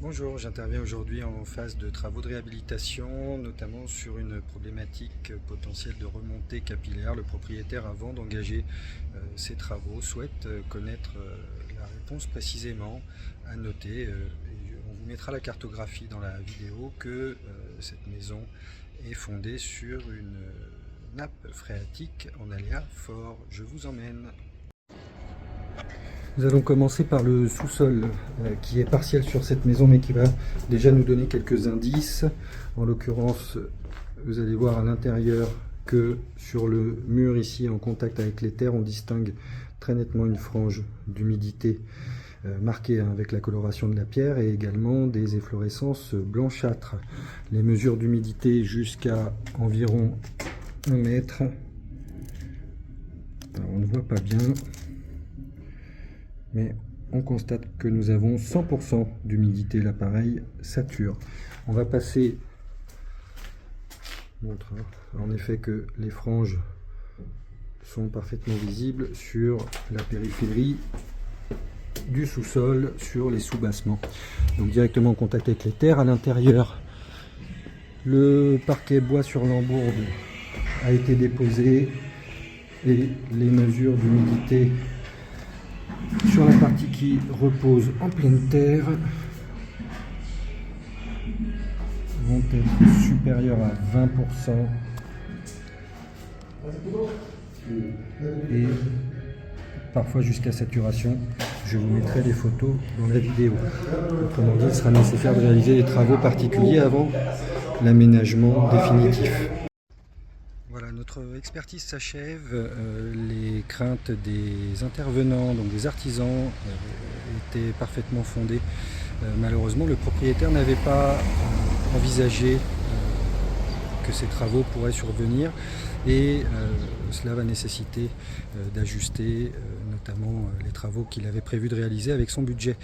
Bonjour, j'interviens aujourd'hui en phase de travaux de réhabilitation, notamment sur une problématique potentielle de remontée capillaire. Le propriétaire, avant d'engager ses travaux, souhaite connaître la réponse précisément. À noter, et on vous mettra la cartographie dans la vidéo, que cette maison est fondée sur une nappe phréatique en aléa fort. Je vous emmène. Nous allons commencer par le sous-sol qui est partiel sur cette maison mais qui va déjà nous donner quelques indices. En l'occurrence, vous allez voir à l'intérieur que sur le mur ici en contact avec les terres, on distingue très nettement une frange d'humidité marquée avec la coloration de la pierre et également des efflorescences blanchâtres. Les mesures d'humidité jusqu'à environ 1 mètre. Alors, on ne voit pas bien, mais on constate que nous avons 100% d'humidité, l'appareil sature. On va passer, montre en effet que les franges sont parfaitement visibles sur la périphérie du sous-sol, sur les sous-bassements. Donc directement en contact avec les terres. À l'intérieur, le parquet bois sur lambourde a été déposé et les mesures d'humidité sur la partie qui repose en pleine terre vont être supérieures à 20% et parfois jusqu'à saturation. Je vous mettrai les photos dans la vidéo. Autrement dit, il sera nécessaire de réaliser des travaux particuliers avant l'aménagement définitif. Voilà, notre expertise s'achève. Les craintes des intervenants, donc des artisans, étaient parfaitement fondées. Malheureusement, le propriétaire n'avait pas envisagé que ces travaux pourraient survenir et cela va nécessiter d'ajuster notamment les travaux qu'il avait prévu de réaliser avec son budget.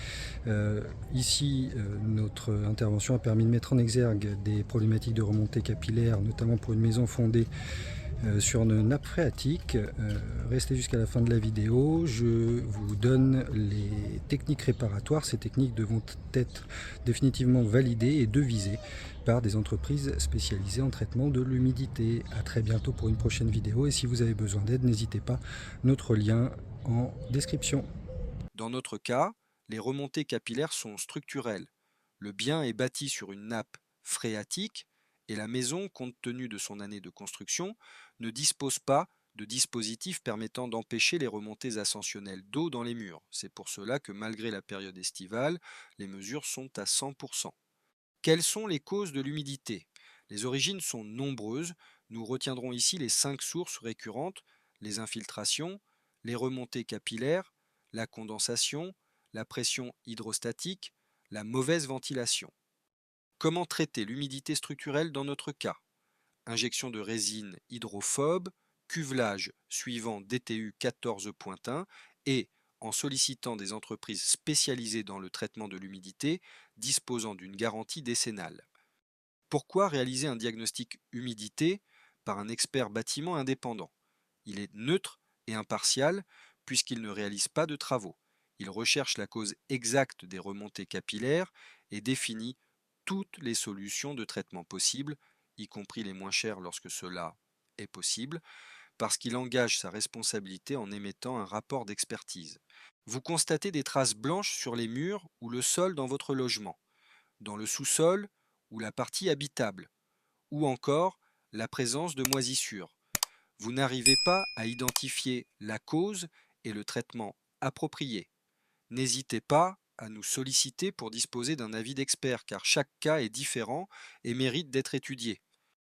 Ici, notre intervention a permis de mettre en exergue des problématiques de remontée capillaire, notamment pour une maison fondée sur une nappe phréatique. Restez jusqu'à la fin de la vidéo, je vous donne les techniques réparatoires. Ces techniques devront être définitivement validées et devisées par des entreprises spécialisées en traitement de l'humidité. A très bientôt pour une prochaine vidéo et si vous avez besoin d'aide, n'hésitez pas, notre lien en description. Dans notre cas, les remontées capillaires sont structurelles. Le bien est bâti sur une nappe phréatique et la maison, compte tenu de son année de construction, ne dispose pas de dispositifs permettant d'empêcher les remontées ascensionnelles d'eau dans les murs. C'est pour cela que malgré la période estivale, les mesures sont à 100%. Quelles sont les causes de l'humidité? Les origines sont nombreuses. Nous retiendrons ici les 5 sources récurrentes: les infiltrations, les remontées capillaires, la condensation, la pression hydrostatique, la mauvaise ventilation. Comment traiter l'humidité structurelle dans notre cas? Injection de résine hydrophobe, cuvelage suivant DTU 14.1 et en sollicitant des entreprises spécialisées dans le traitement de l'humidité disposant d'une garantie décennale. Pourquoi réaliser un diagnostic humidité par un expert bâtiment indépendant? Il est neutre et impartial puisqu'il ne réalise pas de travaux. Il recherche la cause exacte des remontées capillaires et définit toutes les solutions de traitement possibles, y compris les moins chères lorsque cela est possible, parce qu'il engage sa responsabilité en émettant un rapport d'expertise. Vous constatez des traces blanches sur les murs ou le sol dans votre logement, dans le sous-sol ou la partie habitable, ou encore la présence de moisissures. Vous n'arrivez pas à identifier la cause et le traitement approprié. N'hésitez pas à nous solliciter pour disposer d'un avis d'expert car chaque cas est différent et mérite d'être étudié.